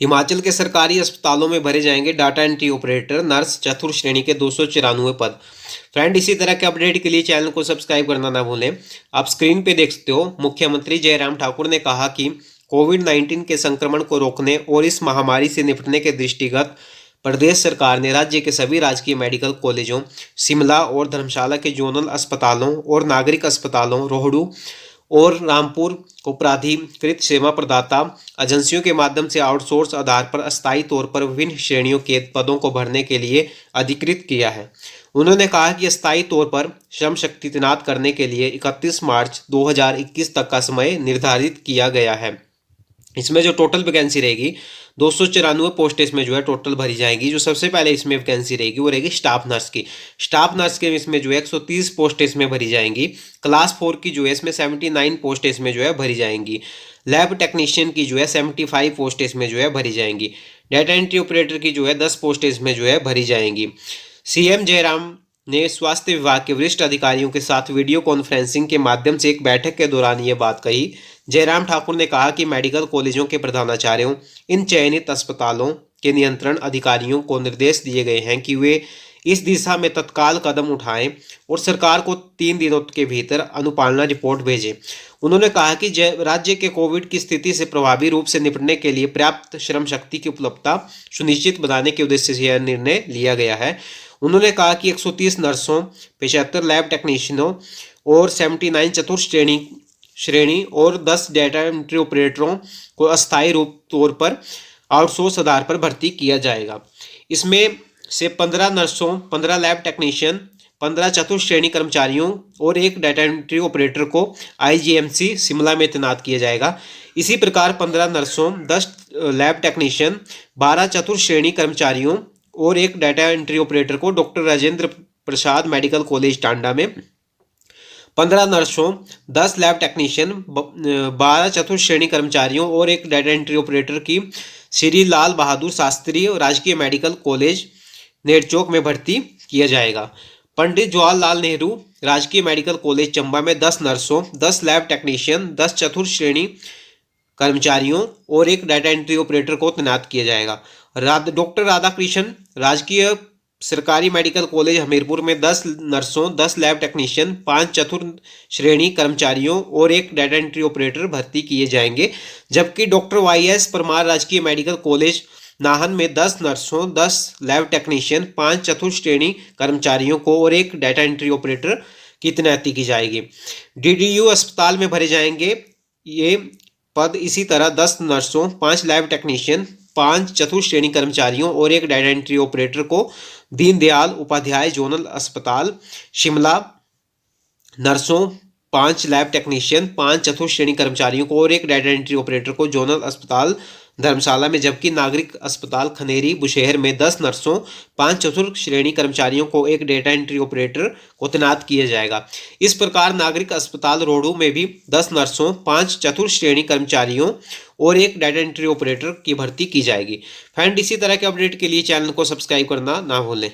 हिमाचल के सरकारी अस्पतालों में भरे जाएंगे डाटा एंट्री ऑपरेटर, नर्स, चतुर्थ श्रेणी के 294 पद। फ्रेंड, इसी तरह के अपडेट के लिए चैनल को सब्सक्राइब करना ना भूलें। आप स्क्रीन पे देख सकते हो, मुख्यमंत्री जयराम ठाकुर ने कहा कि कोविड-19 के संक्रमण को रोकने और इस महामारी से निपटने के दृष्टिगत प्रदेश सरकार ने राज्य के सभी राजकीय मेडिकल कॉलेजों, शिमला और धर्मशाला के जोनल अस्पतालों और नागरिक अस्पतालों, रोहडू और रामपुर को प्राधिकृत सेवा प्रदाता एजेंसियों के माध्यम से आउटसोर्स आधार पर अस्थायी तौर पर विभिन्न श्रेणियों के पदों को भरने के लिए अधिकृत किया है। उन्होंने कहा कि अस्थायी तौर पर श्रम शक्ति तैनात करने के लिए 31 मार्च 2021 तक का समय निर्धारित किया गया है। इसमें जो टोटल वैकेंसी रहेगी 294 पोस्ट इसमें जो है टोटल भरी जाएगी। जो सबसे पहले इसमें वैकेंसी रहेगी वो रहेगी स्टाफ नर्स की। स्टाफ नर्स के इसमें जो है 130 पोस्ट इसमें भरी जाएंगी। क्लास 4 की जो है इसमें 79 पोस्ट इसमें जो है भरी जाएंगी। लैब टेक्नीशियन की जो है 75 पोस्ट इसमें जो है भरी जाएंगी। डाटा एंट्री ऑपरेटर की जो है 10 पोस्ट इसमें जो है भरी जाएंगी। सीएम जयराम ने स्वास्थ्य विभाग के वरिष्ठ अधिकारियों के साथ वीडियो कॉन्फ्रेंसिंग के माध्यम से एक बैठक के दौरान ये बात कही। जयराम ठाकुर ने कहा कि मेडिकल कॉलेजों के प्रधानाचार्यों, इन चयनित अस्पतालों के नियंत्रण अधिकारियों को निर्देश दिए गए हैं कि वे इस दिशा में तत्काल कदम उठाएं और सरकार को 3 दिनों के भीतर अनुपालना रिपोर्ट भेजें। उन्होंने कहा कि राज्य के कोविड की स्थिति से प्रभावी रूप से निपटने के लिए पर्याप्त श्रम शक्ति की उपलब्धता सुनिश्चित बनाने के उद्देश्य से यह निर्णय लिया गया है। उन्होंने कहा कि 130 नर्सों, 75 लैब टेक्नीशियनों और 79 चतुर्थ श्रेणी और 10 डाटा एंट्री ऑपरेटरों को अस्थायी रूप तौर पर आउटसोर्स आधार पर भर्ती किया जाएगा। इसमें से 15 नर्सों, 15 लैब टेक्नीशियन, 15 चतुर्थ श्रेणी कर्मचारियों और 1 डाटा एंट्री ऑपरेटर को आईजीएमसी शिमला में तैनात किया जाएगा। इसी प्रकार 15 नर्सों, 10 लैब टेक्नीशियन, 12 चतुर्थ श्रेणी कर्मचारियों और 1 डाटा एंट्री ऑपरेटर को doctor Rajendra Prasad medical college Tanda में, 15 नर्सों, 10 लैब टेक्नीशियन, 12 चतुर्थ श्रेणी कर्मचारियों और 1 डाटा एंट्री ऑपरेटर की श्री लाल बहादुर शास्त्री राजकीय मेडिकल कॉलेज नेरचौक में भर्ती किया जाएगा। पंडित जवाहरलाल नेहरू राजकीय मेडिकल कॉलेज चंबा में 10 नर्सों, 10 लैब टेक्नीशियन, 10 चतुर्थ श्रेणी कर्मचारियों और 1 डाटा एंट्री ऑपरेटर को तैनात किया जाएगा। डॉक्टर राधाकृष्ण राजकीय सरकारी मेडिकल कॉलेज हमीरपुर में 10 नर्सों, 10 लैब टेक्नीशियन, 5 चतुर्थ श्रेणी कर्मचारियों और 1 डाटा एंट्री ऑपरेटर भर्ती किए जाएंगे। जबकि डॉक्टर वाईएस परमार राजकीय मेडिकल कॉलेज नाहन में 10 नर्सों, 10 लैब टेक्नीशियन, 5 चतुर्थ श्रेणी कर्मचारियों को और 1 डाटा एंट्री ऑपरेटर की तैनाती की जाएगी। डीडीयू अस्पताल में भरे जाएंगे ये पद इसी तरह 10 नर्सों, 5 लैब टेक्नीशियन, 5 चतुर्थ श्रेणी कर्मचारियों और 1 डाटा एंट्री ऑपरेटर को दीनदयाल उपाध्याय जोनल अस्पताल शिमला, नर्सों, 5 लैब टेक्नीशियन, 5 चतुर्थ श्रेणी कर्मचारियों को और 1 डाटा एंट्री ऑपरेटर को जोनल अस्पताल धर्मशाला में, जबकि नागरिक अस्पताल खनेरी बुशहर में 10 नर्सों, 5 चतुर्थ श्रेणी कर्मचारियों को 1 डेटा एंट्री ऑपरेटर को तैनात किया जाएगा। इस प्रकार नागरिक अस्पताल रोहडू में भी 10 नर्सों, 5 चतुर्थ श्रेणी कर्मचारियों और 1 डाटा एंट्री ऑपरेटर की भर्ती की जाएगी। फ्रेंड, इसी तरह के अपडेट के लिए चैनल को सब्सक्राइब करना ना भूलें।